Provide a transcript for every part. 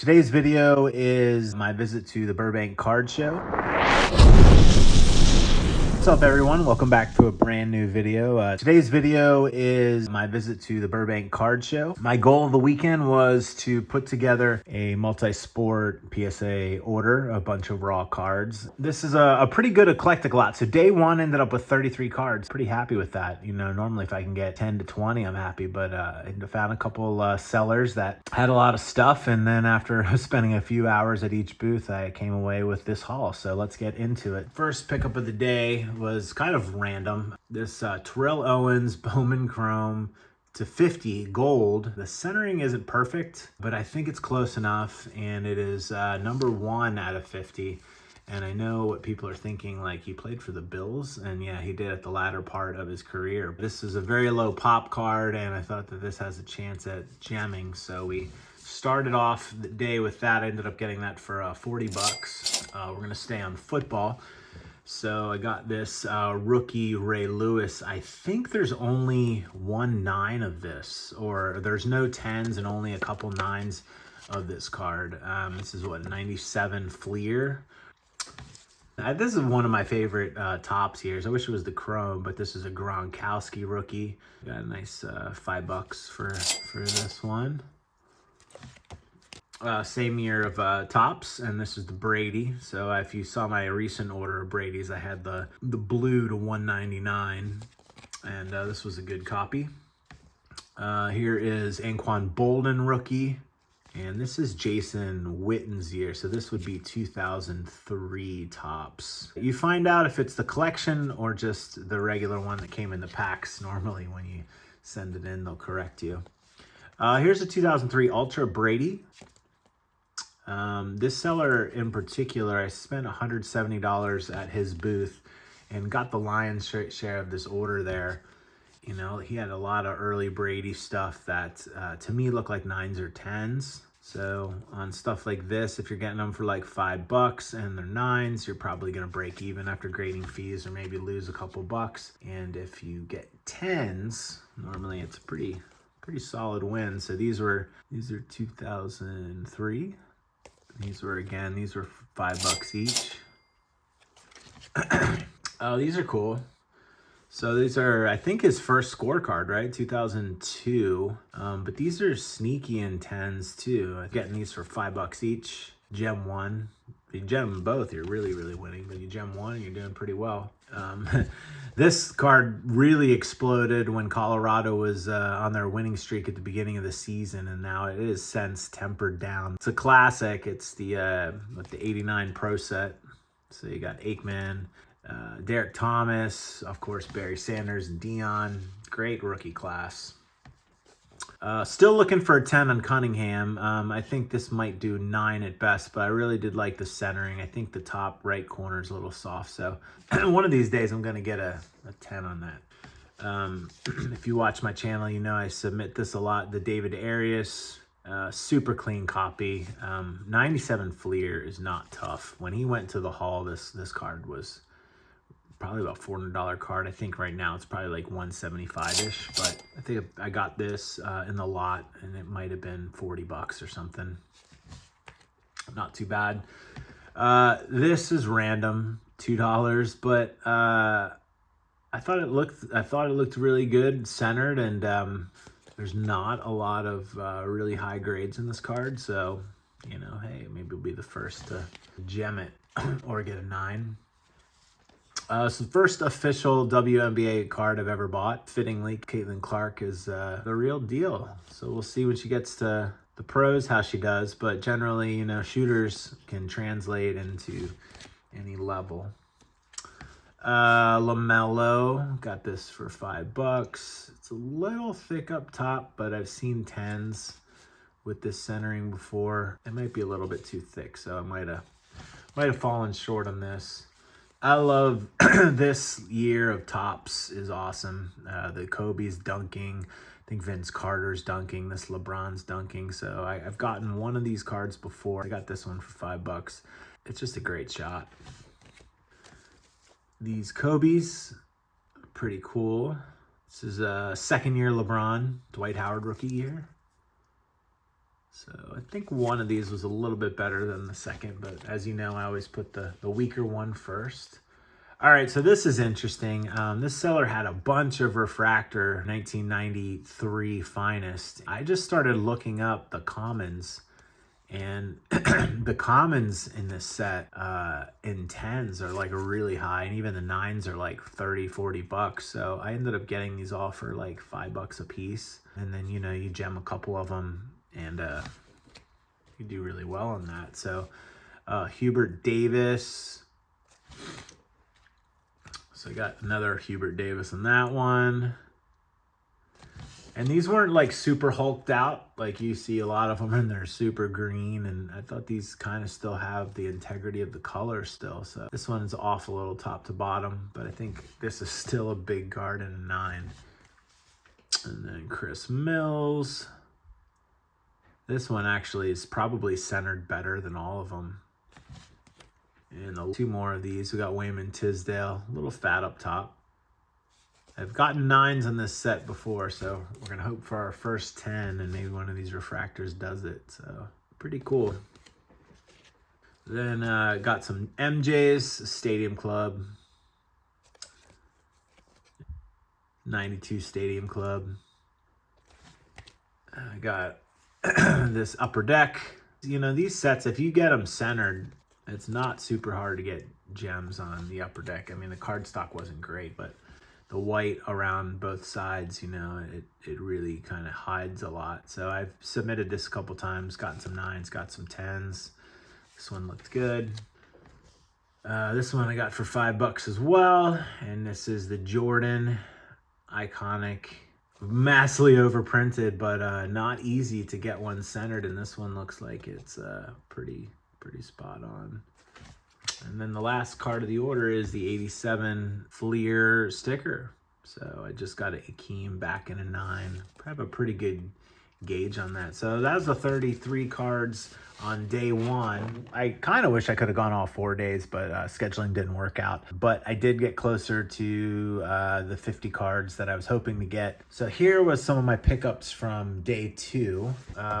Today's video is my visit to the Burbank Card Show. What's up, everyone? Welcome back to a brand new video. Today's video is my visit to the Burbank Card Show. My goal of the weekend was to put together a multi-sport PSA order, a bunch of raw cards. This is a pretty good eclectic lot. So day one ended up with 33 cards. Pretty happy with that. You know, normally if I can get 10 to 20, I'm happy. But I found a couple sellers that had a lot of stuff. And then after spending a few hours at each booth, I came away with this haul. So let's get into it. First pickup of the day was kind of random. This Terrell Owens Bowman Chrome to 50 gold. The centering isn't perfect, but I think it's close enough, and it is number 1 out of 50. And I know what people are thinking, like he played for the Bills, and yeah, he did at the latter part of his career. This is a very low pop card, and I thought that this has a chance at gemming, so we started off the day with that. I ended up getting that for 40 bucks. We're gonna stay on football. So I got this rookie Ray Lewis. I think there's only 1 9 of this, or there's no 10s and only a couple 9s of this card. This is what, 97 Fleer. This is one of my favorite tops here. So I wish it was the chrome, but this is a Gronkowski rookie. Got a nice $5 for this one. Same year of tops, and this is the Brady. So if you saw my recent order of Brady's, I had the blue to 199, and this was a good copy. Here is Anquan Bolden rookie, and this is Jason Witten's year. So this would be 2003 tops. You find out if it's the collection or just the regular one that came in the packs. Normally when you send it in, they'll correct you. Here's a 2003 Ultra Brady. This seller in particular, I spent $170 at his booth and got the lion's share of this order there. You know, he had a lot of early Brady stuff that to me looked like 9s or 10s. So on stuff like this, if you're getting them for like $5 and they're 9s, you're probably going to break even after grading fees or maybe lose a couple bucks. And if you get 10s, normally it's a pretty solid win. So these are 2003. These were $5 each. Oh, these are cool. So these are, I think, his first scorecard, right? 2002. But these are sneaky in 10s too. Getting these for $5 each. Gem 1. If you gem them both, you're really winning. But you gem 1, and you're doing pretty well. This card really exploded when Colorado was on their winning streak at the beginning of the season, and now it is since tempered down. It's a classic. It's the 89 Pro set. So you got Aikman, Derek Thomas, of course, Barry Sanders and Dion. Great rookie class. Still looking for a 10 on Cunningham. I think this might do 9 at best, but I really did like the centering. I think the top right corner is a little soft, so one of these days I'm going to get a 10 on that. If you watch my channel, you know I submit this a lot. The David Arias, super clean copy. 97 Fleer is not tough. When he went to the hall, this card was probably about $400 card. I think right now it's probably like 175-ish, but I think I got this in the lot, and it might have been 40 bucks or something. Not too bad. This is random, $2, but I thought it looked really good, centered, and there's not a lot of really high grades in this card, so you know, hey, maybe we'll be the first to gem it or get a 9. So the first official WNBA card I've ever bought. Fittingly, Caitlin Clark is the real deal. So we'll see when she gets to the pros how she does. But generally, you know, shooters can translate into any level. LaMelo, got this for $5. It's a little thick up top, but I've seen 10s with this centering before. It might be a little bit too thick, so I might have fallen short on this. I love this year of tops is awesome. The Kobe's dunking. I think Vince Carter's dunking. This LeBron's dunking. So I've gotten one of these cards before. I got this one for $5. It's just a great shot. These Kobe's are pretty cool. This is a second year LeBron, Dwight Howard rookie year. So I think one of these was a little bit better than the second, but as you know, I always put the weaker one first. All right, so this is interesting. This seller had a bunch of refractor 1993 finest. I just started looking up the commons, and the commons in this set in 10s are like really high, and even the 9s are like 30-40 bucks. So I ended up getting these all for like $5 a piece, and then you gem a couple of them and you do really well on that. So Hubert Davis. So I got another Hubert Davis in that one. And these weren't like super hulked out. Like you see a lot of them and they're super green. And I thought these kind of still have the integrity of the color still. So this one's off a little top to bottom, but I think this is still a big card in a 9. And then Chris Mills. This one actually is probably centered better than all of them. And 2 more of these. We got Wayman Tisdale, a little fat up top. I've gotten 9s on this set before, so we're going to hope for our first 10, and maybe one of these refractors does it. So pretty cool. Then got some MJs, Stadium Club. 92 Stadium Club. I got this Upper Deck. These sets, if you get them centered, it's not super hard to get gems on the Upper Deck. I mean, the cardstock wasn't great, but the white around both sides, it really kind of hides a lot. So I've submitted this a couple times, gotten some 9s, got some 10s. This one looked good. This one I got for $5 as well. And this is the Jordan Iconic, massively overprinted, but not easy to get one centered. And this one looks like it's pretty spot on. And then the last card of the order is the 87 Fleer sticker. So I just got a Akeem back in a 9. I have a pretty good gauge on that. So that was the 33 cards on day 1. I kind of wish I could have gone all 4 days, but scheduling didn't work out. But I did get closer to the 50 cards that I was hoping to get. So here was some of my pickups from day 2.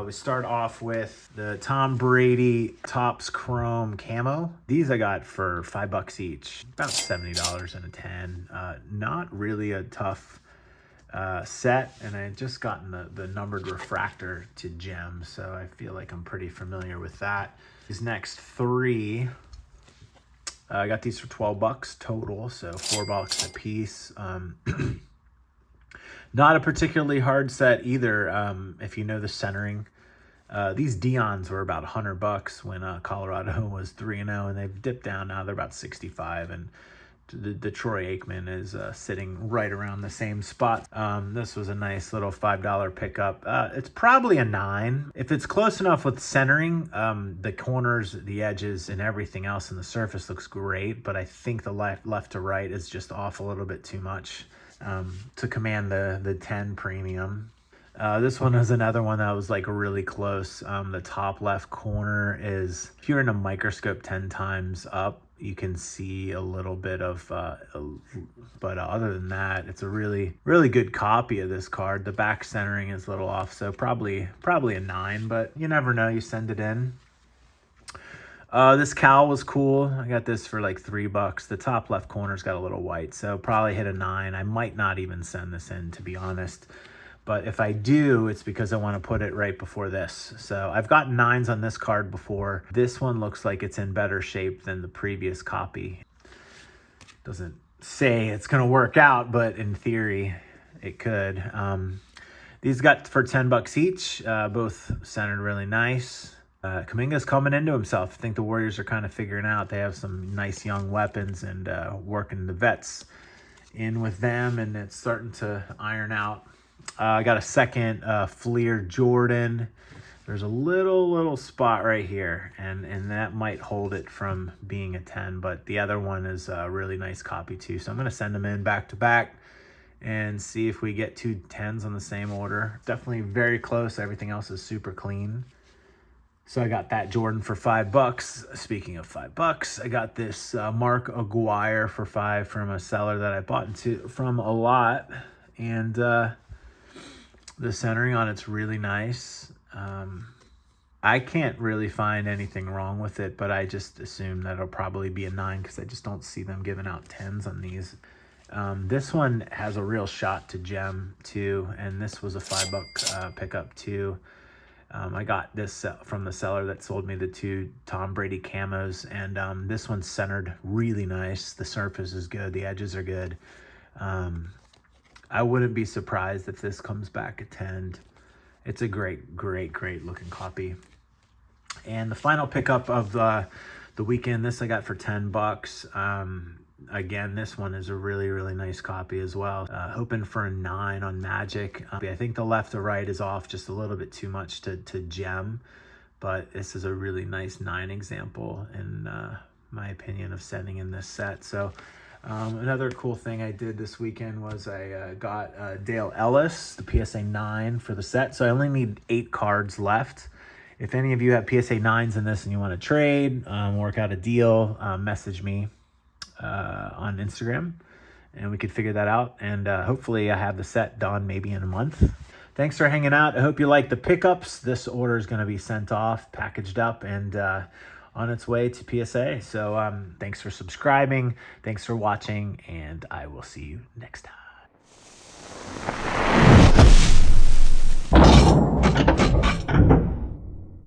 We start off with the Tom Brady Topps Chrome Camo. These I got for $5 each, about $70 in a 10. Not really a tough set, and I had just gotten the numbered refractor to gem, so I feel like I'm pretty familiar with that. These next 3, I got these for $12 total, so $4 a piece. Not a particularly hard set either, if you know the centering. These Dion's were about $100 when Colorado was 3-0, and they've dipped down now. They're about $65, and the Troy Aikman is sitting right around the same spot. This was a nice little $5 pickup. It's probably a 9. If it's close enough with centering, the corners, the edges, and everything else in the surface looks great, but I think the left to right is just off a little bit too much to command the 10 premium. This one is another one that was like really close. The top left corner is, if you're in a microscope 10 times up, you can see a little bit of, but other than that, it's a really good copy of this card. The back centering is a little off, so probably a 9, but you never know, you send it in. This cowl was cool. I got this for like $3. The top left corner's got a little white, so probably hit a 9. I might not even send this in, to be honest. But if I do, it's because I want to put it right before this. So I've got 9s on this card before. This one looks like it's in better shape than the previous copy. Doesn't say it's going to work out, but in theory, it could. These got for $10 each, both centered really nice. Kuminga's coming into himself. I think the Warriors are kind of figuring out. They have some nice young weapons and working the vets in with them, and it's starting to iron out. I got a second Fleer Jordan. There's a little spot right here, and that might hold it from being a 10, but the other one is a really nice copy too. So I'm going to send them in back to back and see if we get 2 10s on the same order. Definitely very close. Everything else is super clean. So I got that Jordan for $5. Speaking of $5, I got this Mark Aguirre for $5 from a seller that I bought from a lot, and the centering on it's really nice. I can't really find anything wrong with it, but I just assume that it'll probably be a 9 because I just don't see them giving out 10s on these. This one has a real shot to gem too, and this was a $5 pickup too. I got this from the seller that sold me the 2 Tom Brady camos, and this one's centered really nice. The surface is good, the edges are good. I wouldn't be surprised if this comes back a 10. It's a great looking copy. And the final pickup of the weekend, this I got for $10. Again, this one is a really nice copy as well. Hoping for a 9 on Magic. I think the left to right is off just a little bit too much to gem, but this is a really nice 9 example in my opinion of sending in this set. So another cool thing I did this weekend was I got Dale Ellis, the PSA 9 for the set. So I only need 8 cards left. If any of you have PSA 9s in this and you want to trade, work out a deal, message me on Instagram and we could figure that out. And hopefully I have the set done maybe in a month. Thanks for hanging out. I hope you like the pickups. This order is going to be sent off, packaged up, and on its way to PSA. So thanks for subscribing. Thanks for watching, and I will see you next time.